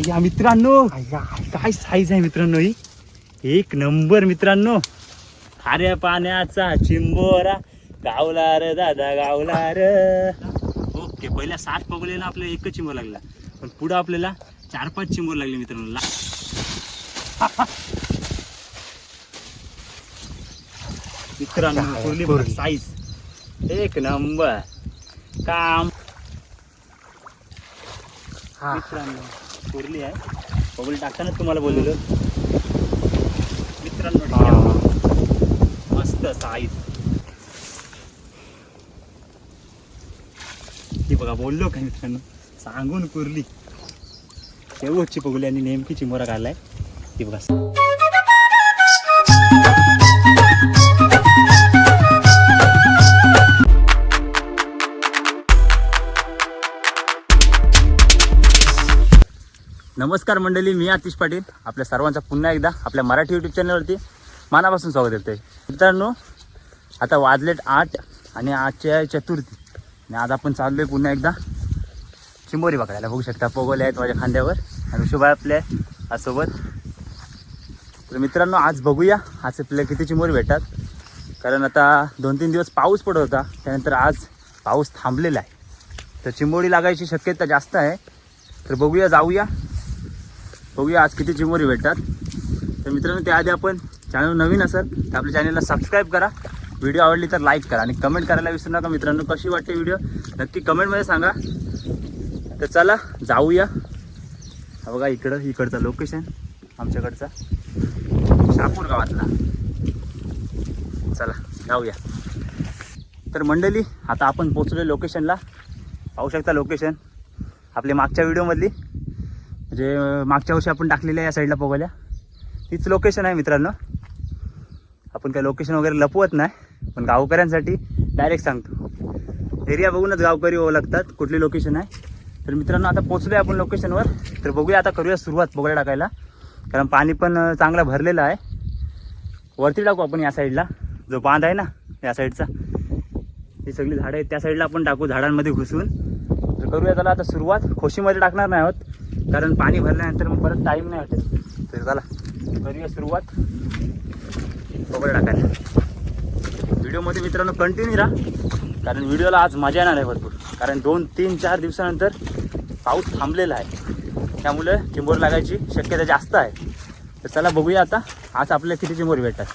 या मित्रांनो काय साईज आहे मित्रांनो ही, एक नंबर मित्रांनो. खाऱ्या पाण्याचा चिंबोरा गावला रे दादा गावला रे. ओके, पहिल्या 7 पगले ना आपल्याला एकच चिंबोर लागला, पण पुढे आपल्याला 4-5 चिंबोर लागले मित्रांनो. मित्रांनो साईज एक नंबर काम. मित्रांनो कुर्ली आहे, पगोली टाकतानाच तुम्हाला बोललेलो मित्रांनो. मस्त साईज ही बघा, बोललो काय मित्रांनो, सांगून कुर्ली शेवटची पगोली आणि नेमकी चिंबोरा काढलाय ती बघा. नमस्कार मंडळी, मी आतिश पाटील आपल्या सर्वांचा पुन्हा एकदा आपल्या मराठी यूट्यूब चॅनलवरती मनापासून स्वागत करतोय. मित्रांनो आता वाजलेत 8 आणि आजची आहे चतुर्थी आणि आज आपण चाललोय पुन्हा एकदा चिंबोरी पकडायला. बघू शकता पोगोले आहेत माझ्या खांद्यावर आणि शुभा आपल्या सोबत. तर मित्रांनो आज बघूया आज आपल्याला किती चिंबोरी भेटतात, कारण आता 2-3 दिवस पाऊस पडत होता, त्यानंतर आज पाऊस थांबलेला आहे, तर चिंबोरी लागायची शक्यता जास्त आहे. तर बघूया, जाऊया बघूया आज किती चिंबोरी भेटतात. तर मित्रांनो त्याआधी आपण चॅनल नवीन असेल तर आपल्या चॅनलला सबस्क्राईब करा, व्हिडिओ आवडली तर लाईक करा आणि कमेंट करायला विसरू नका. मित्रांनो कशी वाटते व्हिडिओ नक्की कमेंटमध्ये सांगा. तर चला जाऊया. हा बघा इकडचं लोकेशन आमच्याकडचा शापूर गावातला. चला जाऊया. तर मंडळी आता आपण पोचलो लोकेशनला. पाहू शकता लोकेशन आपल्या मागच्या व्हिडिओमधली, म्हणजे मागच्या वर्षी आपण टाकलेल्या या साईडला पोगल्या तीच लोकेशन आहे मित्रांनो. आपण काय लोकेशन वगैरे लपवत नाही, पण गावकऱ्यांसाठी डायरेक्ट सांगतो. एरिया बघूनच गावकरी ओळखतात कुठली लोकेशन आहे. तर मित्रांनो आता पोचलो आहे आपण लोकेशनवर. तर बघूया आता करूया सुरुवात पोगळ्या टाकायला, कारण पाणी पण चांगला भरलेलं आहे. वरती टाकू आपण या साईडला, जो बांध आहे ना या साईडचा, ही सगळी झाडं आहेत त्या साईडला आपण टाकू, झाडांमध्ये घुसून. तर करूया त्याला आता सुरुवात. खोशीमध्ये टाकणार नाही आहोत कारण पाणी भरल्यानंतर मग परत टाईम नाही वाटत. तर चला करूया सुरुवात पोगळ्या टाकायला. व्हिडिओमध्ये मित्रांनो कंटिन्यू राहा, कारण व्हिडिओला आज मजा येणार आहे भरपूर, कारण 2-3-4 दिवसानंतर पाऊस थांबलेला आहे, त्यामुळे चिंबोरी लागायची शक्यता जास्त आहे. तर चला बघूया आता आज आपल्याला किती चिंबोरी भेटतात,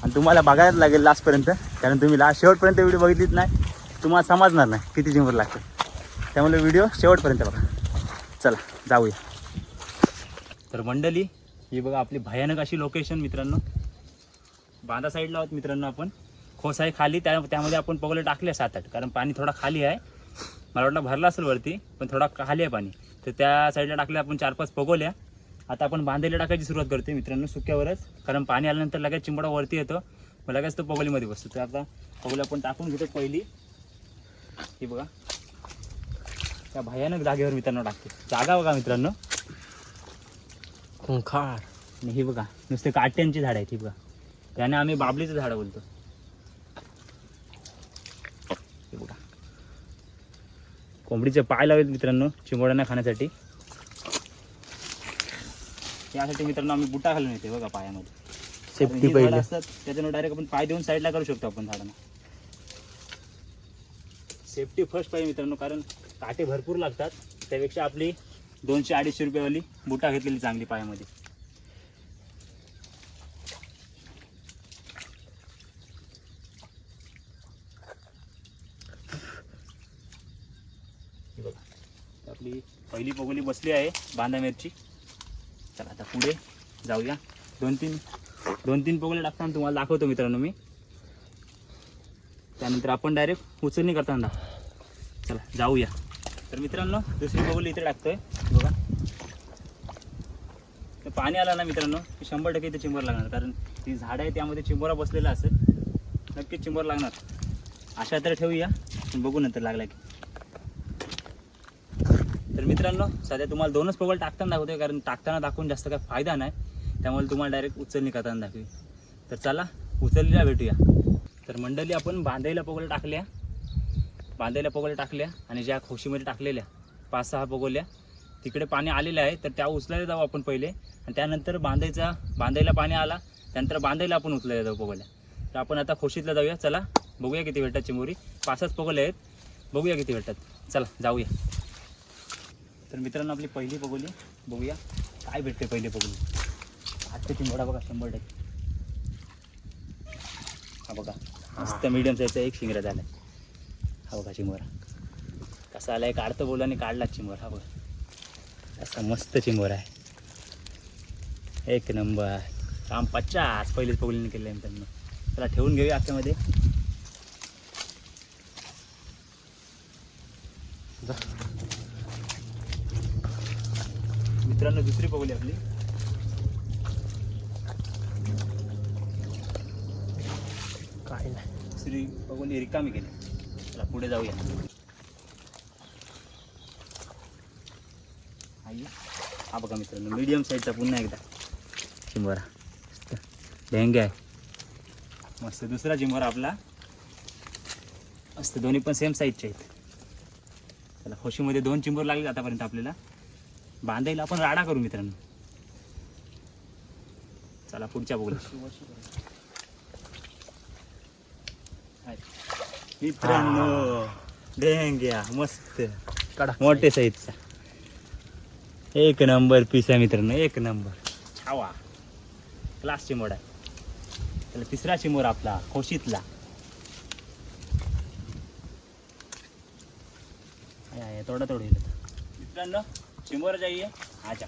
आणि तुम्हाला बघायला लागेल लास्टपर्यंत, कारण तुम्ही शेवटपर्यंत व्हिडिओ बघितलीच नाही तुम्हाला समजणार नाही किती चिंबोरी लागतात. त्यामुळे व्हिडिओ शेवटपर्यंत बघा. चला जाऊया. तर मंडळी ही बघा आपली भयानक अशी लोकेशन मित्रांनो. बांधा साईडला आहोत मित्रांनो आपण. खोस आहे खाली, त्यामध्ये आपण पगोले टाकले 7-8, कारण पाणी थोडा खाली आहे. मला वाटलं भरला असेल वरती, पण थोडा खाली आहे पाणी. तर त्या साईडला टाकले आपण 4-5 पगोल्या. आता आपण बांधायला टाकायची सुरुवात करते मित्रांनो सुक्यावरच, कारण पाणी आल्यानंतर लगेच चिंबोडा वरती येतो, मग लगेच तो पगोलीमध्ये बसतो. तर आता पगोले आपण टाकून घेतो पहिली. ही बघा त्या भयानक जागेवर मित्रांनो टाकते. जागा बघा मित्रांनो, खुंखार. आणि ही बघा नुसते काट्यांची झाडं आहेत. ही बघा त्याने आम्ही बाबलीचं झाडं बोलतो. हे बघा कोंबडीचे पाय लावलेत मित्रांनो चिंबोड्यांना खाण्यासाठी. त्यासाठी मित्रांनो आम्ही बुटा घालून येते बघा पायामध्ये, सेफ्टी पहिले असतात, त्याच्यानं डायरेक्ट आपण पाय देऊन साईडला करू शकतो आपण झाडांना. सेफ्टी फर्स्ट पाहिजे मित्रांनो, कारण काटे भरपूर लागतात. त्यापेक्षा आपली 200-250 रुपयेवाली बुटा घेतलेली चांगली पायामध्ये. बघा आपली पहिली पगोली बसली आहे बांधा मिरची. चला आता पुढे जाऊया. 2-3 पगोले टाकताना तुम्हाला दाखवतो मित्रांनो मी, त्यानंतर आपण डायरेक्ट उचलणी करताना. चला जाऊया. तर मित्रांनो दुसरी पगोली इथे टाकतोय बघा. तर पाणी आला ना मित्रांनो की 100% इथे चिंबोर लागणार, कारण ती झाड आहे त्यामध्ये चिंबोरा बसलेला असेल, नक्कीच चिंबोर लागणार. अशा तर ठेवूया, बघू नंतर लागला की. तर मित्रांनो सध्या तुम्हाला 2च पगोले टाकताना दाखवतोय, कारण टाकताना दाखवून जास्त काय फायदा नाही, त्यामुळे तुम्हाला डायरेक्ट उचलणी करताना दाखवी. तर चला उचललीला भेटूया. तर मंडळी आपण बांधायला पगोल्या टाकल्या आणि ज्या खोशीमध्ये टाकलेल्या 5-6 पगोल्या तिकडे पाणी आलेलं आहे, तर त्या उचलायला जाऊ आपण पहिले आणि त्यानंतर बांधायला पाणी आला त्यानंतर बांधायला आपण उचलायला जाऊ पोगोल्या. तर आपण आता खोशीतला जाऊया. चला बघूया किती भेटतात चिंबोरी. 5च पोगोले आहेत, बघूया किती भेटतात. चला जाऊया. तर मित्रांनो आपली पहिली पोगोली बघूया काय भेटते. पहिले पोगोली आजचा चिंबोडा बघा 100%. हा बघा मस्त मीडियम साईजचा एक शिंगरा झाला. हा बघा चिंबोरा कसा आलाय, काढतो बोलाने काढलाच चिंबोरा. हा बघा असा मस्त चिंबोरा आहे, एक नंबर. काम 50 पहिलेच पोगलीने केलं आहे त्यांना. त्याला ठेवून घेऊया आख्यामध्ये. मित्रांनो दुसरी पोगली आपली. काय नाही, दुसरी पोगली रिकामी केली. चला पुढे जाऊया. हा बघा मित्रांनो मीडियम साईजचा पुन्हा एकदा चिंबोरा. डेंगे आहे मस्त. दुसरा चिंबोरा आपला मस्त. दोन्ही पण सेम साईजचे आहेत. त्याला खोशीमध्ये 2 चिंबोर लागले आतापर्यंत. आपल्याला बांधायला आपण राडा करू मित्रांनो. चला पुढच्या बघूया. मित्रांनो डेंग्या मस्त मोठे साईजचा एक नंबर पीस आहे मित्रांनो, एक नंबर. छावा क्लास चिंबोर आहे. त्याला तिसरा चिंबोर आपला खोशीतला. थोडा येईल मित्रांनो. चिंबोर जाईये आजा.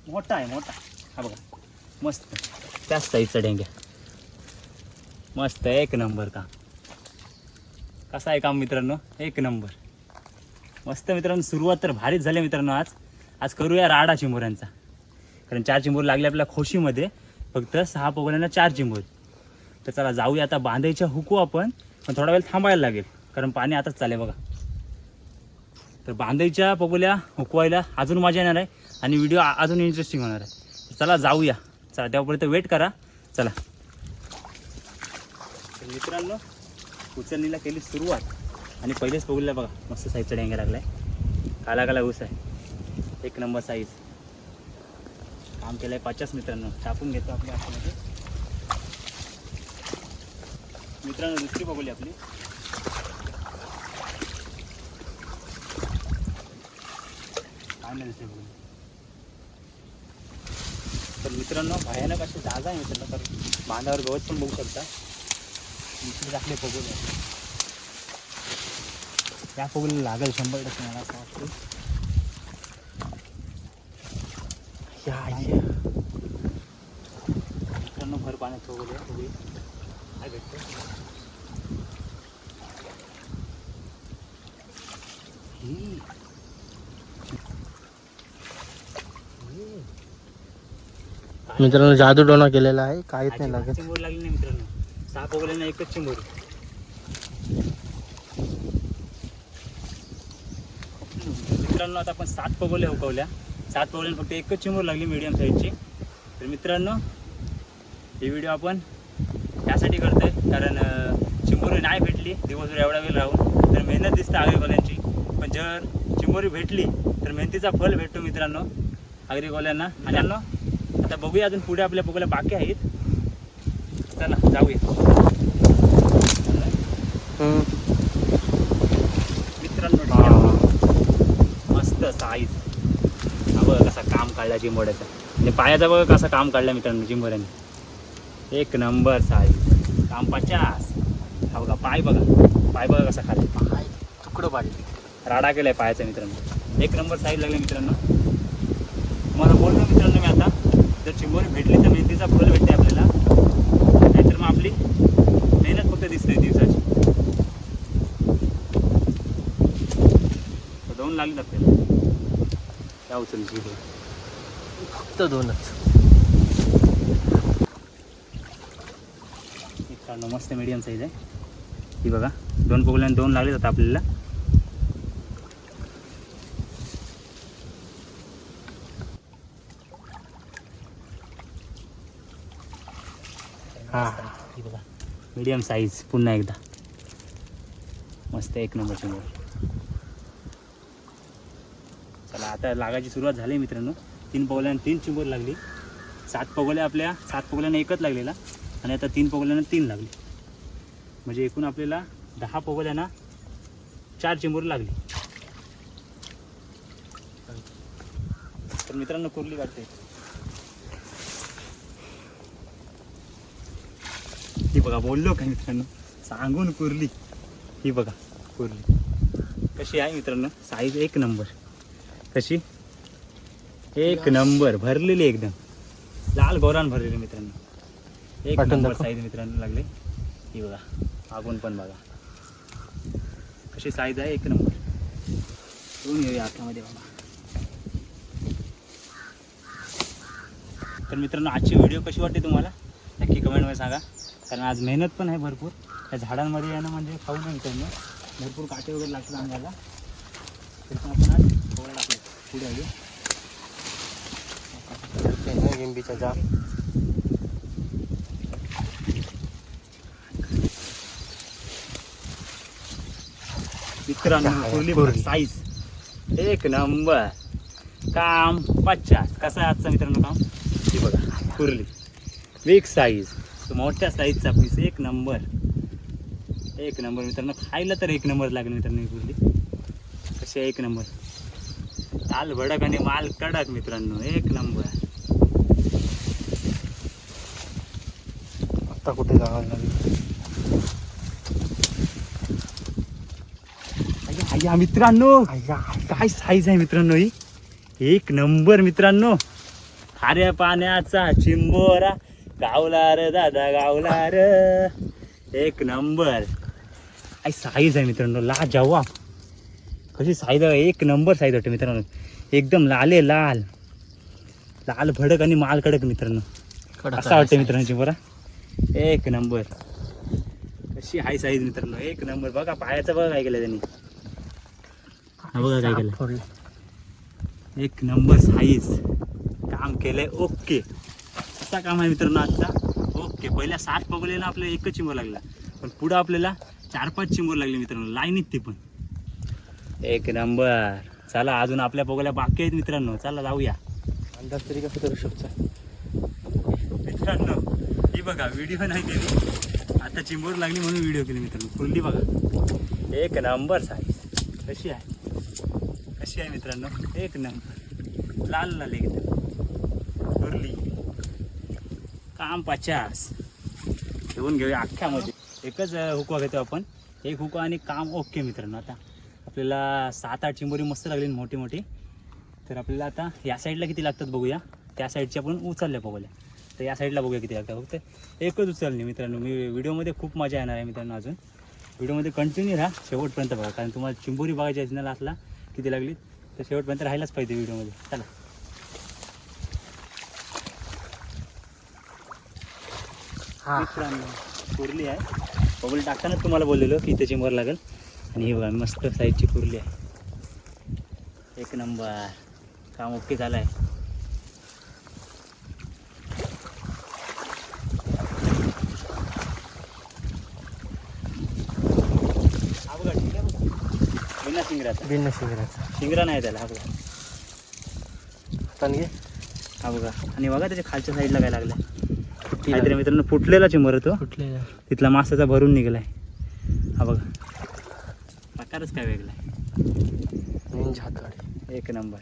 मोठा आहे मोठा. हा बघा मस्त त्याच साईजचा डेंग्या मस्त. एक नंबर काम. कसा आहे काम मित्रांनो, एक नंबर मस्त. मित्रांनो सुरुवात तर भारीच झाली मित्रांनो. आज करूया राडा चिंबोऱ्यांचा. कारण 4 चिंबोर लागले आपल्या खोशीमध्ये. फक्त 6 पोगोल्यांना 4 चिंबोर. तर चला जाऊया आता. बांधायच्या हुकू आपण, पण थोडा वेळ थांबायला लागेल कारण पाणी आताच चालेल बघा. तर बांधायच्या पोगोल्या हुकवायला अजून मजा येणार आहे आणि व्हिडिओ अजून इंटरेस्टिंग होणार आहे. चला जाऊया. चला तेव्हापर्यंत वेट करा. चला तर मित्रांनो उचलणीला केली सुरुवात आणि पहिलेच पोगलीला बघा मस्त साईजचा डेंगा लागलाय. काला काला ऊस आहे, एक नंबर साईज. काम केलंय 50 मित्रांनो. टाकून घेतो आपल्या हातामध्ये. मित्रांनो दुसरी पोगली आपली. काय नाही दुसरी पोगली. तर मित्रांनो भयानक अशी जागा आहे मित्रांनो. तर बांधावर गवत पण बघू शकता. इकडे टाकले पोगोले. या पोगलीला लागेल 100% मला असं वाटतं. मित्रांनो भर पाण्यात पोगोले पोगली काय भेटतं. मित्रांनो जादू टोना केलेला आहे, काहीच नाही लागत. चिंबोर लागली नाही मित्रांनो. 6 पोगल्यांना एकच चिंबोर. मित्रांनो आता आपण 7 पोगोल्या हुकवल्या. 7 पोगल्यांना फक्त एकच चिंबोर लागली मीडियम साईजची. तर मित्रांनो ही व्हिडिओ आपण यासाठी करतोय कारण चिंबोरी नाही भेटली दिवसभर एवढा वेळ राहून तर मेहनत दिसते आगरीकोल्यांची. पण जर चिंबोरी भेटली तर मेहनतीचा फल भेटतो मित्रांनो आगरीकोल्यांना. आणि आता बघूया अजून पुढे आपल्या पोगोल्या बाकी आहेत. चला जाऊया. मित्रांनो मस्त साईज. हा बघा कसा काम काढला चिंबोऱ्याचा आणि पायाचा बघा कसा काम काढला मित्रांनो चिंबोऱ्याने. एक नंबर साईज. काम 50. हा बघा पाय बघा कसा खाली पाय तुकडं पाडले. राडा केलाय पायाचा मित्रांनो. एक नंबर साईज लागले मित्रांनो. मला बोललो मित्रांनो मी आता जर चिंबोरी भेटली तर मेहनतीचा फल भेटते आपल्याला. नाहीतर मग आपली मेहनत फक्त दिसते दिवसाची. 2 लागली आपल्याला त्या उचलची फक्त 2च. मित्रांनो मस्त मीडियम साईज आहे ही बघा. 2 पोगल्यांना 2 लागले आता आपल्याला. ही बघा मीडियम साईज पुन्हा एकदा मस्त एक नंबर चिंबोर. चला आता लागायची सुरुवात झाली मित्रांनो. 3 पगोल्यानं 3 चिंबोर लागली. 7 पगोल्या आपल्या 7 पगोल्यानं एकच लागलेला आणि आता 3 पगोल्यानं 3 लागली. म्हणजे एकूण आपल्याला 10 पगोल्यानं 4 चिंबोर लागली. तर मित्रांनो कुर्ली काढते. ही बघा बोललो काय मित्रांनो सांगून कुर्ली. ही बघा कुर्ली कशी आहे मित्रांनो. साईज एक नंबर. कशी एक नंबर भरलेली एकदम लाल गोरान भरलेली मित्रांनो. एक पाठवून नंबर दाखव. साईज मित्रांनो लागले. ही बघा मागून पण बघा कशी साईज आहे एक नंबर. घेऊन येऊया आतमध्ये बघा. तर मित्रांनो आजची व्हिडिओ कशी वाटते तुम्हाला नक्की कमेंटमध्ये सांगा. कारण आज मेहनत पण आहे भरपूर. त्या झाडांमध्ये येणं म्हणजे खाऊ नाही मित्रांनो. भरपूर काटे वगैरे लागतात अंगाला. तरी पण आपण आज थोडं टाकलं पुढे आहे लिंबीचा जाम. मित्रांनो कुर्ली साईज एक नंबर. काम 50. कसं आहे आजचं मित्रांनो काम. ही बघा कुर्ली बिग साईज मोठ्या साईजचा पीस एक नंबर. एक नंबर मित्रांनो. खायला तर एक नंबर लागेल मित्रांनो. ही कुर्ली कशी आहे एक नंबर. ताल भडक आणि माल कडक मित्रांनो एक नंबर. आता कुठे जावं लागेल. अय्या मित्रांनो काय साईज आहे मित्रांनो. ही एक नंबर मित्रांनो. खाऱ्या पाण्याचा चिंबोरा गावला रे दादा गावला रे. एक नंबर. आई साईज आहे मित्रांनो लाजवाब. कशी साईज आहे एक नंबर साईज वाटते मित्रांनो. एकदम लाले लाल लाल भडक आणि माल कडक मित्रांनो. असा वाटतं मित्रांनो चिंबोरा एक नंबर. कशी हाय साईज मित्रांनो एक नंबर. बघा पायाचं बघा काय केलं त्यांनी. हा बघा काय केलं. एक नंबर साईज काम केलंय ओके. असा काम आहे मित्रांनो आजचा ओके. पहिल्या 7 पगोल्याला आपल्याला एकच चिंबोर लागला पण पुढं आपल्याला 4-5 चिंबोर लागले मित्रांनो लाईनीत ते पण एक नंबर. चला अजून आपल्या पगोल्या बाकी आहेत मित्रांनो. चला जाऊया. अंदाज तरी कसं करू शकतो मित्रांनो. ही बघा व्हिडिओ नाही केली आता चिंबोर लागली म्हणून व्हिडिओ केली मित्रांनो. कुर्ली बघा एक नंबर साईज. कशी आहे कशी आहे मित्रांनो एक नंबर लाल लाल एकदम कुर्ली. काम 50. घेऊन घेऊया अख्ख्यामध्ये. एकच हुकवा घेतो आपण. एक हुकवा आणि काम ओके मित्रांनो. आता आपल्याला 7-8 चिंबोरी मस्त लागली मोठी मोठी. तर आपल्याला आता या साईडला किती लागतात बघूया. त्या साईडची आपण उचलल्या बघूया. तर या साईडला बघूया किती लागतात. फक्त एकच उचलली मित्रांनो. मी व्हिडिओमध्ये खूप मजा येणार आहे मित्रांनो. अजून व्हिडिओमध्ये कंटिन्यू राहा शेवटपर्यंत बघा. कारण तुम्हाला चिंबोरी बघायची असणार असला किती लागली तर शेवटपर्यंत राहायलाच पाहिजे व्हिडिओमध्ये. चला मित्रांनो कुर्ली आहे. बबल टाकतानाच तुम्हाला बोललेलो की इथे चिंबोर लागेल. आणि हे बघा मस्त साईजची कुर्ली आहे एक नंबर. काम ओके झालं आहे. हा बघा ठीक आहे बघा बिना शिंगराचा. बिन शिंगराचा शिंगरा नाही त्याला. हा बघा हातान घे. हा बघा. आणि बघा त्याच्या खालच्या साईडला काय लागलं काहीतरी मित्रांनो. फुटलेला चिंबोर तो कुठले तिथला मासाचा भरून निघालाय. हा बघा प्रकारच काय वेगळा आहे मेन झातवाडी एक नंबर.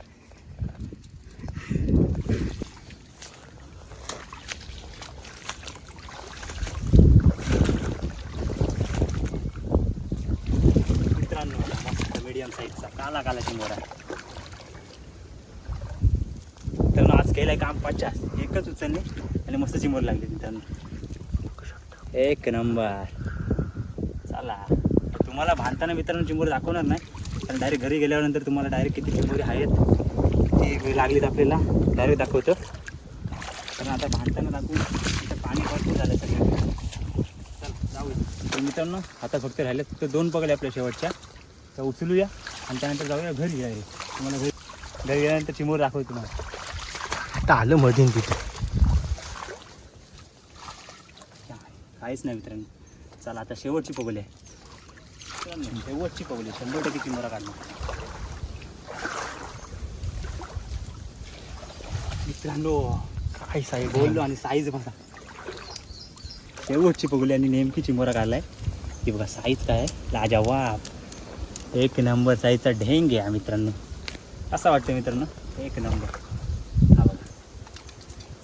मित्रांनो मस्त मीडियम साईजचा काला काला चिंबोर आहे. मित्रांनो आज केलंय काम 50. एकच उचलले आणि मस्त चिंबोर लागली मित्रांनो एक नंबर. चला तुम्हाला बांधताना मित्रांनो चिंबोरी दाखवणार नाही कारण डायरेक्ट घरी गेल्यानंतर तुम्हाला डायरेक्ट किती चिंबोरी आहेत किती लागलीत आपल्याला डायरेक्ट दाखवतो. कारण आता बांधताना दाखवून तिथं पाणी भरपूर झालं सगळं. चला जाऊया. तर मित्रांनो आता फक्त राहिले फक्त 2 पगड्या आपल्या शेवटच्या. तर उचलूया आणि त्यानंतर जाऊया घरी. तुम्हाला घरी गेल्यानंतर चिंबोर दाखवतो तुम्हाला. आता आलं मधीन तिथे. काहीच नाही मित्रांनो. चला आता शेवटची पगोली आहे. शेवटची पगली 100% चिंबोरा काढणार मित्रांनो. काय साईज बोललो आणि साईज बघा. शेवटची पगली आणि नेमकी चिंबोरा काढलाय. ती बघा साईज काय लाजवाब. एक नंबर साईजचा ढेंग आहे मित्रांनो. असं वाटतं मित्रांनो एक नंबर. हा बघा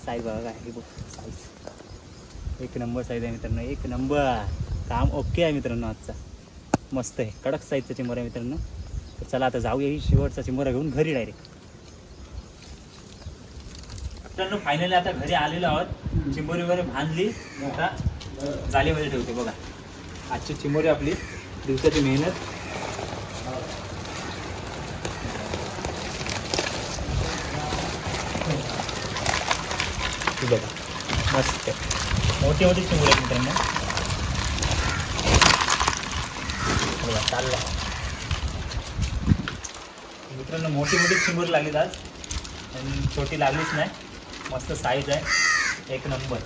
साईज बघा काय हे बघ साईज एक नंबर साईज आहे मित्रांनो. एक नंबर काम ओके आहे मित्रांनो. आजचा मस्त आहे कडक साईजचा चिंबोरा आहे मित्रांनो. तर चला आता जाऊया ही शेवटचा चिंबोरा घेऊन घरी डायरेक्ट. मित्रांनो फायनली आता घरी आलेलो आहोत. चिंबोरी वगैरे बांधली. आता जालीमध्ये ठेवते बघा. आजची चिंबोरी आपली दिवसाची मेहनत. बघा मस्त मोठी मोठी चिंबोरी आहेत मित्रांनो. बघा चालला मित्रांनो. मोठी मोठी चिंबोरी लागलीत आज आणि छोटी लागलीच नाही. मस्त साईज आहे एक नंबर.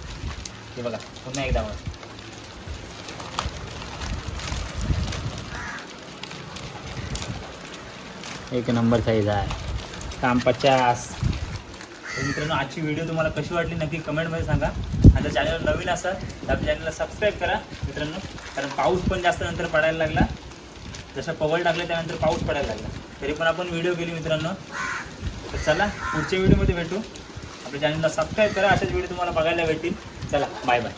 हे बघा पुन्हा एकदा मग एक नंबर साईज आहे काम 50. तर मित्रांनो आजची व्हिडिओ तुम्हाला कशी वाटली नक्की कमेंटमध्ये सांगा. आणि जर चॅनल नवीन असाल तर आपल्या चॅनलला सबस्क्राईब करा मित्रांनो. कारण पाऊस पण जास्त नंतर पडायला लागला. जसं पवळ टाकलं त्यानंतर पाऊस पडायला लागला तरी पण आपण व्हिडिओ केली मित्रांनो. तर चला पुढच्या व्हिडिओमध्ये भेटू. आपल्या चॅनलला सबस्क्राईब करा. अशाच व्हिडिओ तुम्हाला बघायला भेटतील. चला बाय बाय.